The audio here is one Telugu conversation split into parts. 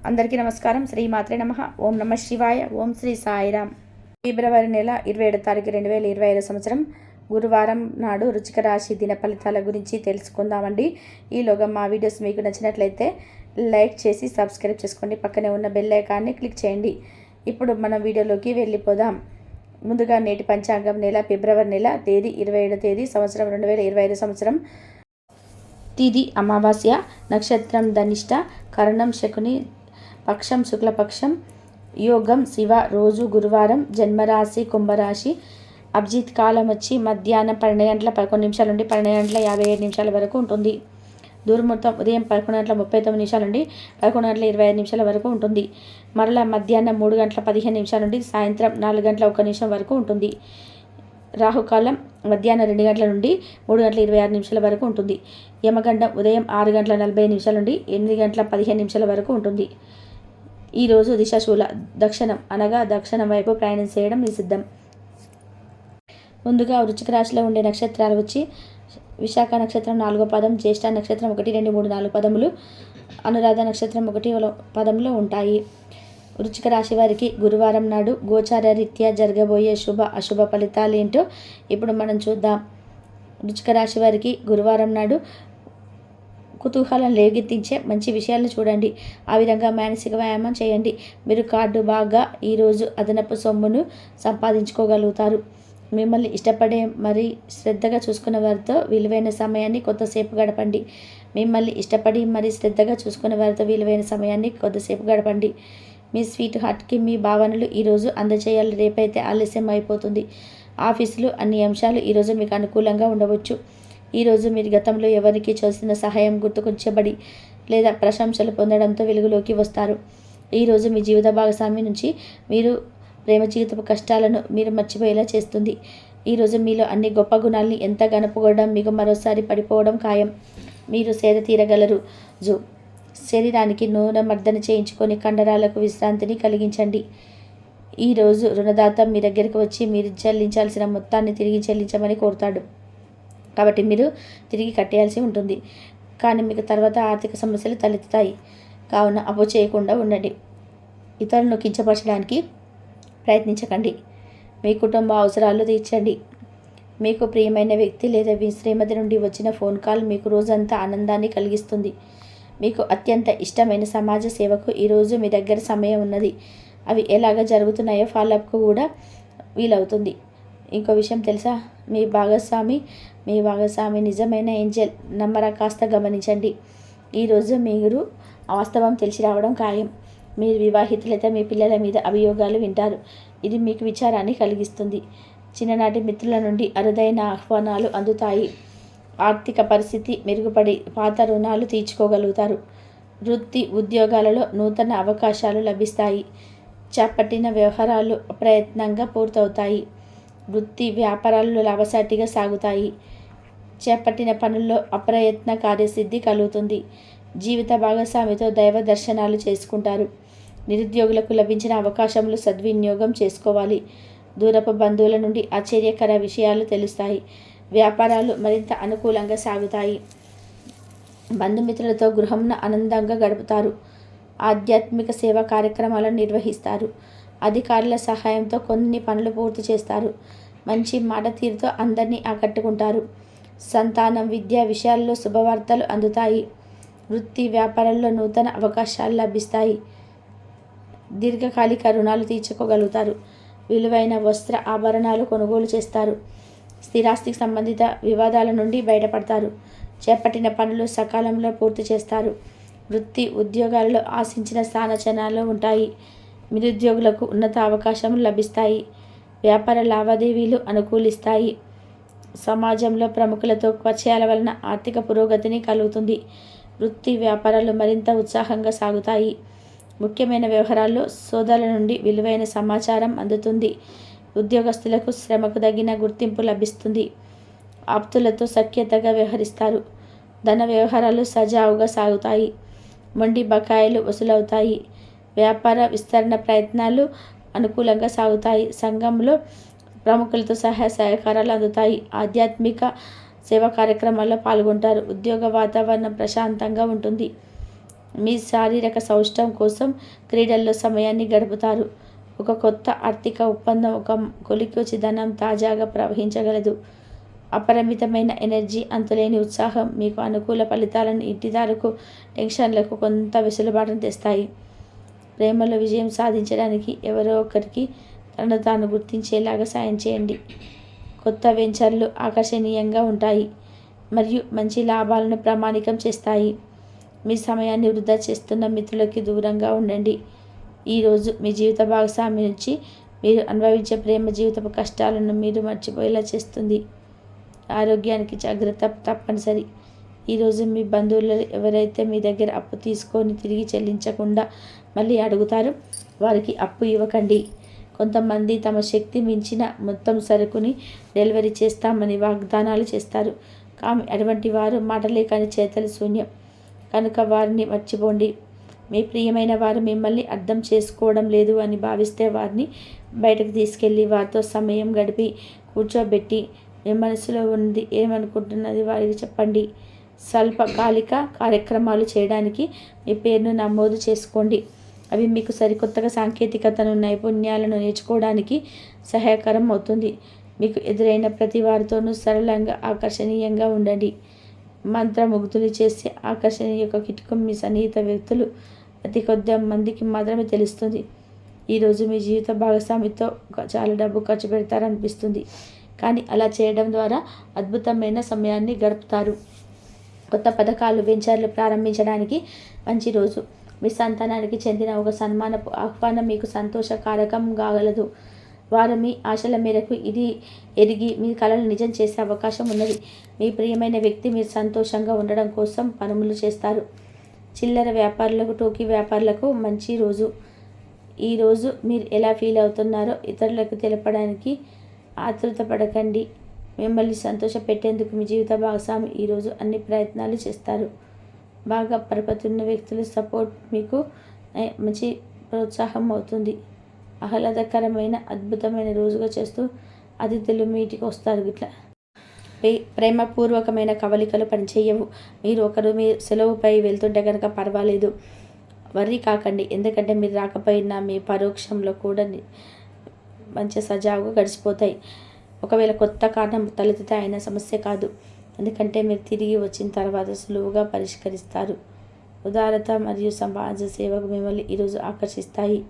అందరికీ నమస్కారం. శ్రీ మాత్రే నమః. ఓం నమ శివాయ. ఓం శ్రీ సాయిరామ్. ఫిబ్రవరి నెల 27 తారీఖు 2025 సంవత్సరం గురువారం నాడు రుచిక రాశి దిన ఫలితాల గురించి తెలుసుకుందామండి. ఈలోగా మా వీడియోస్ మీకు నచ్చినట్లయితే లైక్ చేసి సబ్స్క్రైబ్ చేసుకోండి. పక్కనే ఉన్న బెల్ ఐకాన్ని క్లిక్ చేయండి. ఇప్పుడు మనం వీడియోలోకి వెళ్ళిపోదాం. ముందుగా నేటి పంచాంగం నెల ఫిబ్రవరి నెల తేదీ 27 తేదీ సంవత్సరం 2025 సంవత్సరం. తిథి అమావాస్య, నక్షత్రం ధనిష్ట, కరణం శకుని, పక్షం శుక్లపక్షం, యోగం శివ, రోజు గురువారం, జన్మరాశి కుంభరాశి. అభిజిత్ కాలం వచ్చి మధ్యాహ్నం 12 గంటల 11 నిమిషాల నుండి 12 గంటల 57 నిమిషాల వరకు ఉంటుంది. దుర్ముహూర్తం ఉదయం 11 గంటల 39 నిమిషాల నుండి 11 గంటల 25 నిమిషాల వరకు ఉంటుంది. మరలా మధ్యాహ్నం 3 గంటల 15 నిమిషాల నుండి సాయంత్రం 4 గంటల 1 నిమిషం వరకు ఉంటుంది. రాహుకాలం మధ్యాహ్నం 2 గంటల నుండి 3 గంటల 26 నిమిషాల వరకు ఉంటుంది. యమగండం ఉదయం 6 గంటల 40 నిమిషాల నుండి 8 గంటల 15 నిమిషాల వరకు ఉంటుంది. ఈరోజు దిశాశూల దక్షిణం అనగా దక్షిణం వైపు ప్రయాణం చేయడం నిషిద్ధం. ముందుగా వృశ్చిక రాశిలో ఉండే నక్షత్రాలు వచ్చి విశాఖ నక్షత్రం 4వ పదం, జ్యేష్ఠ నక్షత్రం 1, 2, 3, 4 పదములు, అనురాధ నక్షత్రం 1వ పదంలో ఉంటాయి. వృశ్చిక రాశి వారికి గురువారం నాడు గోచార రీత్యా జరగబోయే శుభ అశుభ ఫలితాలు ఏంటో ఇప్పుడు మనం చూద్దాం. వృశ్చిక రాశి వారికి గురువారం నాడు కుతూహలం లేవెత్తించే మంచి విషయాలను చూడండి. ఆ విధంగా మానసిక వ్యాయామం చేయండి. మీరు కార్డు బాగా ఈరోజు అదనపు సొమ్మును సంపాదించుకోగలుగుతారు. మిమ్మల్ని ఇష్టపడే మరి శ్రద్ధగా చూసుకున్న వారితో విలువైన సమయాన్ని కొంతసేపు గడపండి. మిమ్మల్ని ఇష్టపడి మరి శ్రద్ధగా చూసుకున్న వారితో విలువైన సమయాన్ని కొంతసేపు గడపండి. మీ స్వీట్ హార్ట్కి మీ భావనలు ఈరోజు అందజేయాలి. రేపైతే ఆలస్యం అయిపోతుంది. ఆఫీసులో అన్ని అంశాలు ఈరోజు మీకు అనుకూలంగా ఉండవచ్చు. ఈరోజు మీరు గతంలో ఎవరికి చేసిన సహాయం గుర్తుకొచ్చబడి లేదా ప్రశంసలు పొందడంతో వెలుగులోకి వస్తారు. ఈరోజు మీ జీవిత భాగస్వామి నుంచి మీరు ప్రేమ జీవితపు కష్టాలను మీరు మర్చిపోయేలా చేస్తుంది. ఈరోజు మీలో అన్ని గొప్ప గుణాలని ఎంత గనుపుకోవడం మీకు మరోసారి పడిపోవడం ఖాయం. మీరు సేద తీరగలరు. శరీరానికి నూనె మర్దన చేయించుకొని కండరాలకు విశ్రాంతిని కలిగించండి. ఈరోజు రుణదాత మీ దగ్గరికి వచ్చి మీరు చెల్లించాల్సిన మొత్తాన్ని తిరిగి చెల్లించమని కోరుతాడు. కాబట్టి మీరు తిరిగి కట్టేయాల్సి ఉంటుంది. కానీ మీకు తర్వాత ఆర్థిక సమస్యలు తలెత్తుతాయి. కావున అప్పు చేయకుండా ఉండండి. ఇతరులను కించపరచడానికి ప్రయత్నించకండి. మీ కుటుంబ అవసరాలు తీర్చండి. మీకు ప్రియమైన వ్యక్తి లేదా మీ శ్రీమతి నుండి వచ్చిన ఫోన్ కాల్ మీకు రోజంతా ఆనందాన్ని కలిగిస్తుంది. మీకు అత్యంత ఇష్టమైన సమాజ సేవకు ఈరోజు మీ దగ్గర సమయం ఉన్నది. అవి ఎలాగ జరుగుతున్నాయో ఫాలోఅప్కు కూడా వీలవుతుంది. ఇంకో విషయం తెలుసా, మీ భాగస్వామి నిజమైన ఏంజెల్. నమ్మరా కాస్త గమనించండి. ఈరోజు మీరు వాస్తవం తెలిసి రావడం ఖాయం. మీరు వివాహితులైతే మీ పిల్లల మీద అభియోగాలు వింటారు. ఇది మీకు విచారాన్ని కలిగిస్తుంది. చిన్ననాటి మిత్రుల నుండి అరుదైన ఆహ్వానాలు అందుతాయి. ఆర్థిక పరిస్థితి మెరుగుపడి పాత రుణాలు తీర్చుకోగలుగుతారు. వృత్తి ఉద్యోగాలలో నూతన అవకాశాలు లభిస్తాయి. చేపట్టిన వ్యవహారాలు అప్రయత్నంగా పూర్తవుతాయి. వృత్తి వ్యాపారాలు లాభసాటిగా సాగుతాయి. చేపట్టిన పనుల్లో అప్రయత్న కార్యసిద్ధి కలుగుతుంది. జీవిత భాగస్వామితో దైవ దర్శనాలు చేసుకుంటారు. నిరుద్యోగులకు లభించిన అవకాశములు సద్వినియోగం చేసుకోవాలి. దూరపు బంధువుల నుండి ఆశ్చర్యకర విషయాలు తెలుస్తాయి. వ్యాపారాలు మరింత అనుకూలంగా సాగుతాయి. బంధుమిత్రులతో గృహంను ఆనందంగా గడుపుతారు. ఆధ్యాత్మిక సేవా కార్యక్రమాలను నిర్వహిస్తారు. అధికారుల సహాయంతో కొన్ని పనులు పూర్తి చేస్తారు. మంచి మాట తీరుతో అందరినీ ఆకట్టుకుంటారు. సంతానం విద్యా విషయాల్లో శుభవార్తలు అందుతాయి. వృత్తి వ్యాపారాల్లో నూతన అవకాశాలు లభిస్తాయి. దీర్ఘకాలిక రుణాలు తీర్చుకోగలుగుతారు. విలువైన వస్త్ర ఆభరణాలు కొనుగోలు చేస్తారు. స్థిరాస్తికి సంబంధిత వివాదాల నుండి బయటపడతారు. చేపట్టిన పనులు సకాలంలో పూర్తి చేస్తారు. వృత్తి ఉద్యోగాలలో ఆశించిన స్థానచలనాలు ఉంటాయి. నిరుద్యోగులకు ఉన్నత అవకాశములు లభిస్తాయి. వ్యాపార లావాదేవీలు అనుకూలిస్తాయి. సమాజంలో ప్రముఖులతో పరిచయాల వలన ఆర్థిక పురోగతిని కలుగుతుంది. వృత్తి వ్యాపారాలు మరింత ఉత్సాహంగా సాగుతాయి. ముఖ్యమైన వ్యవహారాల్లో సోదరుల నుండి విలువైన సమాచారం అందుతుంది. ఉద్యోగస్తులకు శ్రమకు తగిన గుర్తింపు లభిస్తుంది. ఆప్తులతో సఖ్యతగా వ్యవహరిస్తారు. ధన వ్యవహారాలు సజావుగా సాగుతాయి. మొండి బకాయిలు వసూలవుతాయి. వ్యాపార విస్తరణ ప్రయత్నాలు అనుకూలంగా సాగుతాయి. సంఘంలో ప్రముఖులతో సహాయ సహకారాలు అందుతాయి. ఆధ్యాత్మిక సేవా కార్యక్రమాల్లో పాల్గొంటారు. ఉద్యోగ వాతావరణం ప్రశాంతంగా ఉంటుంది. మీ శారీరక సౌష్ఠవం కోసం క్రీడల్లో సమయాన్ని గడుపుతారు. ఒక కొత్త ఆర్థిక ఒప్పందం ఒక కొలికి వచ్చి ధనం తాజాగా ప్రవహించగలదు. అపరిమితమైన ఎనర్జీ, అంతులేని ఉత్సాహం మీకు అనుకూల ఫలితాలను ఇంటిదారుకు టెన్షన్లకు కొంత వెసులుబాటును తెస్తాయి. ప్రేమలో విజయం సాధించడానికి ఎవరో ఒకరికి తనను తాను గుర్తించేలాగా సాయం చేయండి. కొత్త వెంచర్లు ఆకర్షణీయంగా ఉంటాయి మరియు మంచి లాభాలను ప్రామాణికం చేస్తాయి. మీ సమయాన్ని వృధా చేస్తున్న మిత్రులకి దూరంగా ఉండండి. ఈరోజు మీ జీవిత భాగస్వామి నుంచి మీరు అనుభవించే ప్రేమ జీవితపు కష్టాలను మీరు మర్చిపోయేలా చేస్తుంది. ఆరోగ్యానికి జాగ్రత్త తప్పనిసరి. ఈరోజు మీ బంధువులలో ఎవరైతే మీ దగ్గర అప్పు తీసుకొని తిరిగి చెల్లించకుండా మళ్ళీ అడుగుతారో వారికి అప్పు ఇవ్వకండి. కొంతమంది తమ శక్తి మించిన మొత్తం సరుకుని డెలివరీ చేస్తామని వాగ్దానాలు చేస్తారు. కానీ అటువంటి వారు మాటలే కానీ చేతలు శూన్యం. కనుక వారిని మర్చిపోండి. మీ ప్రియమైన వారు మిమ్మల్ని అర్థం చేసుకోవడం లేదు అని భావిస్తే వారిని బయటకు తీసుకెళ్ళి వారితో సమయం గడిపి కూర్చోబెట్టి మీ మనసులో ఉంది ఏమనుకుంటున్నది వారికి చెప్పండి. స్వల్పకాలిక కార్యక్రమాలు చేయడానికి మీ పేరును నమోదు చేసుకోండి. అవి మీకు సరికొత్తగా సాంకేతికతను నైపుణ్యాలను నేర్చుకోవడానికి సహాయకరం అవుతుంది. మీకు ఎదురైన ప్రతి వారితోనూ సరళంగా ఆకర్షణీయంగా ఉండండి. మంత్రముగ్ధులు చేసే ఆకర్షణీయ యొక్క కిటుకం మీ సన్నిహిత వ్యక్తులు అతి కొద్ది మందికి మాత్రమే తెలుస్తుంది. ఈరోజు మీ జీవిత భాగస్వామితో చాలా డబ్బు ఖర్చు పెడతారనిపిస్తుంది, కానీ అలా చేయడం ద్వారా అద్భుతమైన సమయాన్ని గడుపుతారు. కొత్త పథకాలు, వెంచర్లు ప్రారంభించడానికి మంచి రోజు. మీ సంతానానికి చెందిన ఒక సన్మానపు ఆహ్వానం మీకు సంతోషకారకం కాగలదు. వారు మీ ఆశల మేరకు ఇది ఎరిగి మీ కలలు నిజం చేసే అవకాశం ఉన్నది. మీ ప్రియమైన వ్యక్తి మీరు సంతోషంగా ఉండడం కోసం పనులు చేస్తారు. చిల్లర వ్యాపారులకు, టోకీ వ్యాపారులకు మంచి రోజు. ఈరోజు మీరు ఎలా ఫీల్ అవుతున్నారో ఇతరులకు తెలపడానికి ఆతృత పడకండి. మిమ్మల్ని సంతోషపెట్టేందుకు మీ జీవిత భాగస్వామి ఈరోజు అన్ని ప్రయత్నాలు చేస్తారు. బాగా పరపతున్న వ్యక్తుల సపోర్ట్ మీకు మంచి ప్రోత్సాహం అవుతుంది. ఆహ్లాదకరమైన అద్భుతమైన రోజుగా చేస్తూ అతిథులు మీ ఇంటికి వస్తారు. ఇట్లా ప్రేమపూర్వకమైన కవలికలు పనిచేయవు. మీరు ఒకరు మీ సెలవుపై వెళ్తుంటే కనుక పర్వాలేదు, వర్రీ కాకండి. ఎందుకంటే మీరు రాకపోయినా మీ పరోక్షంలో కూడా మంచి సజావుగా గడిచిపోతాయి. ఒకవేళ కొత్త కారణం తలెత్తితే అయిన సమస్య కాదు, ఎందుకంటే మీరు తిరిగి వచ్చిన తర్వాత సులువుగా పరిష్కరిస్తారు. ఉదారత మరియు సమాజ సేవకు మిమ్మల్ని ఈరోజు ఆకర్షిస్తాయి.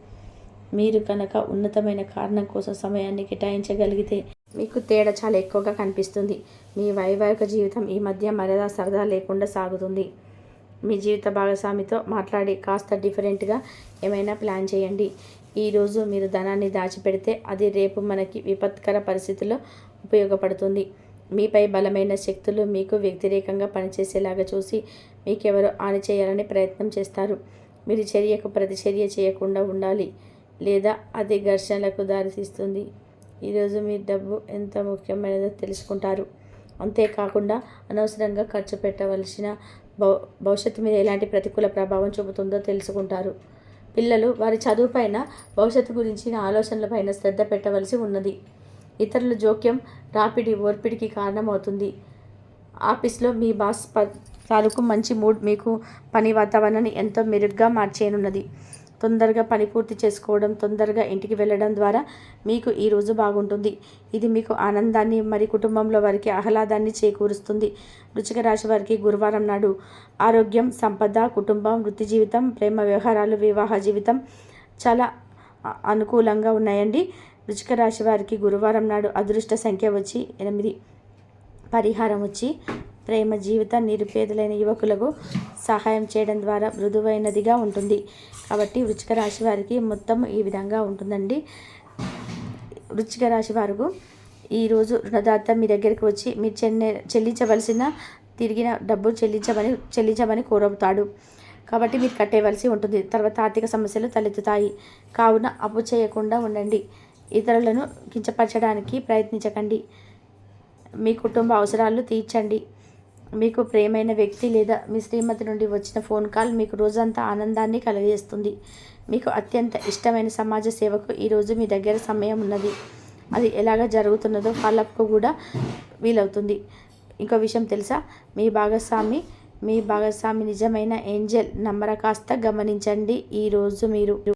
మీరు కనుక ఉన్నతమైన కారణం కోసం సమయాన్ని కేటాయించగలిగితే మీకు తేడా చాలా ఎక్కువగా కనిపిస్తుంది. మీ వైవాహిక జీవితం ఈ మధ్య మర్యాద సరదా లేకుండా సాగుతుంది. మీ జీవిత భాగస్వామితో మాట్లాడి కాస్త డిఫరెంట్గా ఏమైనా ప్లాన్ చేయండి. ఈరోజు మీరు ధనాన్ని దాచిపెడితే అది రేపు మనకి విపత్కర పరిస్థితుల్లో ఉపయోగపడుతుంది. మీపై బలమైన శక్తులు మీకు వ్యతిరేకంగా పనిచేసేలాగా చూసి మీకెవరో హాని చేయాలని ప్రయత్నం చేస్తారు. మీరు చర్యకు ప్రతిచర్య చేయకుండా ఉండాలి, లేదా అది ఘర్షణలకు దారితీస్తుంది. ఈరోజు మీ డబ్బు ఎంత ముఖ్యమైనదో తెలుసుకుంటారు. అంతేకాకుండా అనవసరంగా ఖర్చు పెట్టవలసిన భవిష్యత్తు మీద ఎలాంటి ప్రతికూల ప్రభావం చూపుతుందో తెలుసుకుంటారు. పిల్లలు వారి చదువుపైన, భవిష్యత్తు గురించిన ఆలోచనలపైన శ్రద్ధ పెట్టవలసి ఉన్నది. ఇతరుల జోక్యం రాపిడి ఓర్పిడికి కారణమవుతుంది. ఆఫీస్లో మీ బాస్ తాలూకు మంచి మూడ్ మీకు పని వాతావరణాన్ని ఎంతో మెరుగ్గా మార్చేయనున్నది. తొందరగా పని పూర్తి చేసుకోవడం, తొందరగా ఇంటికి వెళ్ళడం ద్వారా మీకు ఈరోజు బాగుంటుంది. ఇది మీకు ఆనందాన్ని మరి కుటుంబంలో వారికి ఆహ్లాదాన్ని చేకూరుస్తుంది. వృశ్చిక రాశి వారికి గురువారం నాడు ఆరోగ్యం, సంపద, కుటుంబం, వృత్తి జీవితం, ప్రేమ వ్యవహారాలు, వివాహ జీవితం చాలా అనుకూలంగా ఉన్నాయండి. వృశ్చిక రాశి వారికి గురువారం నాడు అదృష్ట సంఖ్య వచ్చి 8. పరిహారం వచ్చి ప్రేమ జీవితం నిరుపేదలైన యువకులకు సహాయం చేయడం ద్వారా మృదువైనదిగా ఉంటుంది. కాబట్టి వృశ్చిక రాశి వారికి మొత్తం ఈ విధంగా ఉంటుందండి. వృశ్చిక రాశి వారు ఈరోజు రుణదాత మీ దగ్గరికి వచ్చి మీరు చెల్లించవలసిన తిరిగిన డబ్బు చెల్లించమని కోరుతాడు. కాబట్టి మీరు కట్టేవలసి ఉంటుంది. తర్వాత ఆర్థిక సమస్యలు తలెత్తుతాయి. కావున అప్పు చేయకుండా ఉండండి. ఇతరులను కించపరచడానికి ప్రయత్నించకండి. మీ కుటుంబ అవసరాలు తీర్చండి. మీకు ప్రియమైన వ్యక్తి లేదా మీ శ్రీమతి నుండి వచ్చిన ఫోన్ కాల్ మీకు రోజంతా ఆనందాన్ని కలుగజేస్తుంది. మీకు అత్యంత ఇష్టమైన సమాజ సేవకు ఈరోజు మీ దగ్గర సమయం ఉన్నది. అది ఎలాగ జరుగుతున్నదో ఫాలోఅప్కు కూడా వీలవుతుంది. ఇంకో విషయం తెలుసా, మీ భాగస్వామి మీ భాగస్వామి నిజమైన ఏంజెల్ నంబర్ కాస్త గమనించండి. ఈరోజు మీరు